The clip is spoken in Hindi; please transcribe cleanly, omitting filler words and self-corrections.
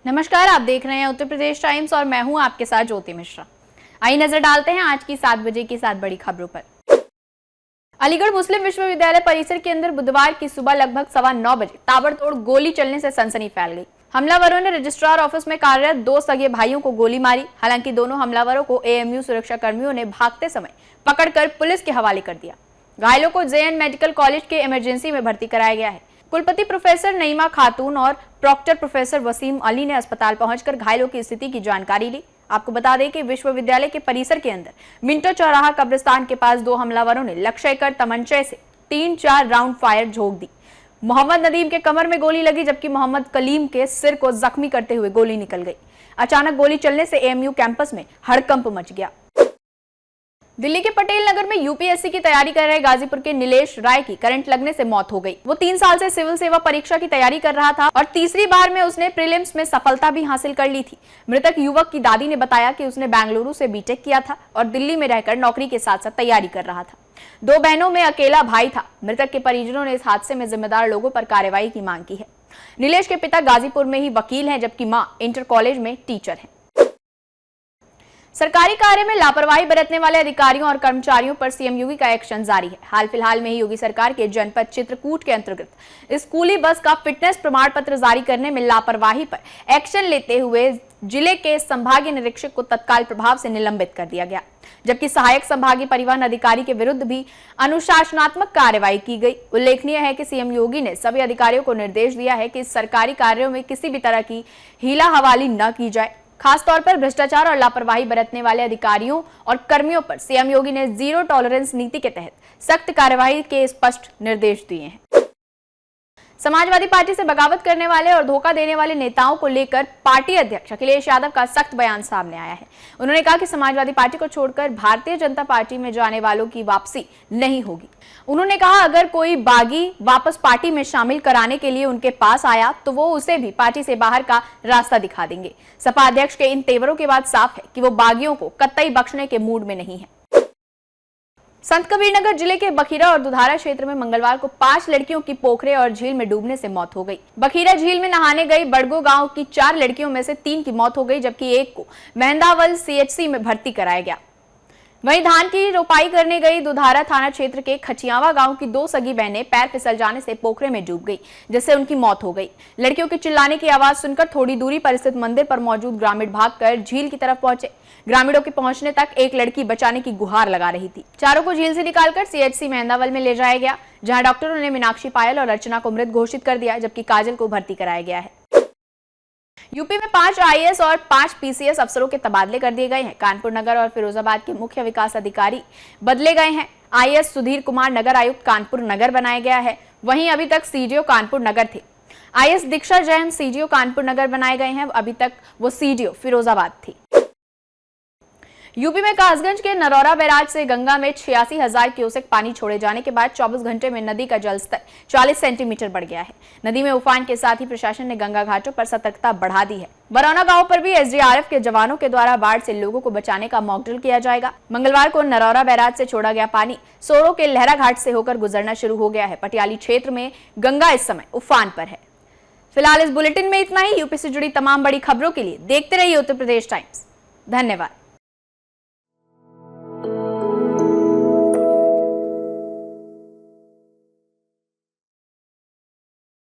नमस्कार, आप देख रहे हैं उत्तर प्रदेश टाइम्स और मैं हूं आपके साथ ज्योति मिश्रा। आइए नजर डालते हैं आज की 7 बजे की 7 बड़ी खबरों पर। अलीगढ़ मुस्लिम विश्वविद्यालय परिसर के अंदर बुधवार की सुबह लगभग 9:15 बजे ताबड़तोड़ गोली चलने से सनसनी फैल गई। हमलावरों ने रजिस्ट्रार ऑफिस में कार्यरत 2 सगे भाइयों को गोली मारी। हालांकि दोनों हमलावरों को एएमयू सुरक्षा कर्मियों ने भागते समय पकड़कर पुलिस के हवाले कर दिया। घायलों को जेएन मेडिकल कॉलेज के इमरजेंसी में भर्ती कराया गया है। कुलपति प्रोफेसर नईमा खातून और प्रॉक्टर प्रोफेसर वसीम अली ने अस्पताल पहुंचकर घायलों की स्थिति की जानकारी ली। आपको बता दें कि विश्वविद्यालय के परिसर के अंदर मिंटो चौराहा कब्रिस्तान के पास 2 हमलावरों ने लक्ष्य कर तमंचे से 3-4 राउंड फायर झोंक दी। मोहम्मद नदीम के कमर में गोली लगी, जबकि मोहम्मद कलीम के सिर को जख्मी करते हुए गोली निकल गई। अचानक गोली चलने से एएमयू कैंपस में हड़कंप मच गया। दिल्ली के पटेल नगर में यूपीएससी की तैयारी कर रहे गाजीपुर के नीलेश राय की करंट लगने से मौत हो गई। वो 3 साल से सिविल सेवा परीक्षा की तैयारी कर रहा था और तीसरी बार में उसने प्रीलिम्स में सफलता भी हासिल कर ली थी। मृतक युवक की दादी ने बताया कि उसने बेंगलुरु से बीटेक किया था और दिल्ली में रहकर नौकरी के साथ साथ तैयारी कर रहा था। 2 बहनों में अकेला भाई था। मृतक के परिजनों ने इस हादसे में जिम्मेदार लोगों पर कार्रवाई की मांग की है। नीलेश के पिता गाजीपुर में ही वकील हैं, जबकि मां इंटर कॉलेज में टीचर है। सरकारी कार्य में लापरवाही बरतने वाले अधिकारियों और कर्मचारियों पर सीएम योगी का एक्शन जारी है। हाल फिलहाल में ही योगी सरकार के जनपद चित्रकूट के अंतर्गत स्कूली बस का फिटनेस प्रमाण पत्र जारी करने में लापरवाही पर एक्शन लेते हुए जिले के संभागीय निरीक्षक को तत्काल प्रभाव से निलंबित कर दिया गया, जबकि सहायक संभागीय परिवहन अधिकारी के विरुद्ध भी अनुशासनात्मक कार्रवाई की गई। उल्लेखनीय है कि सीएम योगी ने सभी अधिकारियों को निर्देश दिया है कि सरकारी कार्यों में किसी भी तरह की हीला हवाली न की जाए। खासतौर पर भ्रष्टाचार और लापरवाही बरतने वाले अधिकारियों और कर्मियों पर सीएम योगी ने जीरो टॉलरेंस नीति के तहत सख्त कार्रवाई के स्पष्ट निर्देश दिए हैं। समाजवादी पार्टी से बगावत करने वाले और धोखा देने वाले नेताओं को लेकर पार्टी अध्यक्ष अखिलेश यादव का सख्त बयान सामने आया है। उन्होंने कहा कि समाजवादी पार्टी को छोड़कर भारतीय जनता पार्टी में जाने वालों की वापसी नहीं होगी। उन्होंने कहा, अगर कोई बागी वापस पार्टी में शामिल कराने के लिए उनके पास आया तो वो उसे भी पार्टी से बाहर का रास्ता दिखा देंगे। सपा अध्यक्ष के इन तेवरों के बाद साफ है कि वो बागियों को कतई बख्शने के मूड में नहीं है। संत कबीरनगर जिले के बखीरा और दुधारा क्षेत्र में मंगलवार को 5 लड़कियों की पोखरे और झील में डूबने से मौत हो गई। बखीरा झील में नहाने गई बड़गो गांव की 4 लड़कियों में से 3 की मौत हो गई, जबकि एक को मेहंदावल सीएचसी में भर्ती कराया गया। वहीं धान की रोपाई करने गई दुधारा थाना क्षेत्र के खचियावा गांव की 2 सगी बहनें पैर फिसल जाने से पोखरे में डूब गई, जिससे उनकी मौत हो गई। लड़कियों के चिल्लाने की आवाज सुनकर थोड़ी दूरी पर स्थित मंदिर पर मौजूद ग्रामीण भागकर झील की तरफ पहुंचे। ग्रामीणों के पहुंचने तक एक लड़की बचाने की गुहार लगा रही थी। चारों को झील से निकालकर सीएचसी मेहंदावल में ले जाया गया, जहां डॉक्टरों ने मीनाक्षी पायल और अर्चना को मृत घोषित कर दिया, जबकि काजल को भर्ती कराया गया है। यूपी में 5 आईएएस और 5 पीसीएस अफसरों के तबादले कर दिए गए हैं। कानपुर नगर और फिरोजाबाद के मुख्य विकास अधिकारी बदले गए हैं। आईएएस सुधीर कुमार नगर आयुक्त कानपुर नगर बनाया गया है। वहीं अभी तक सीडीओ कानपुर नगर थे। आईएएस दीक्षा जैन सीडीओ कानपुर नगर बनाए गए हैं। अभी तक वो सीडीओ फिरोजाबाद थी। यूपी में कासगंज के नरौरा बैराज से गंगा में 86,000 क्यूसेक पानी छोड़े जाने के बाद 24 घंटे में नदी का जलस्तर 40 सेंटीमीटर बढ़ गया है। नदी में उफान के साथ ही प्रशासन ने गंगा घाटों पर सतर्कता बढ़ा दी है। बरौना गांव पर भी एसडीआरएफ के जवानों के द्वारा बाढ़ से लोगों को बचाने का मॉक ड्रिल किया जाएगा। मंगलवार को नरौरा बैराज से छोड़ा गया पानी सोरो के लहरा घाट से होकर गुजरना शुरू हो गया है। पटियाली क्षेत्र में गंगा इस समय उफान पर है। फिलहाल इस बुलेटिन में इतना ही। यूपी से जुड़ी तमाम बड़ी खबरों के लिए देखते रहिए उत्तर प्रदेश टाइम्स। धन्यवाद।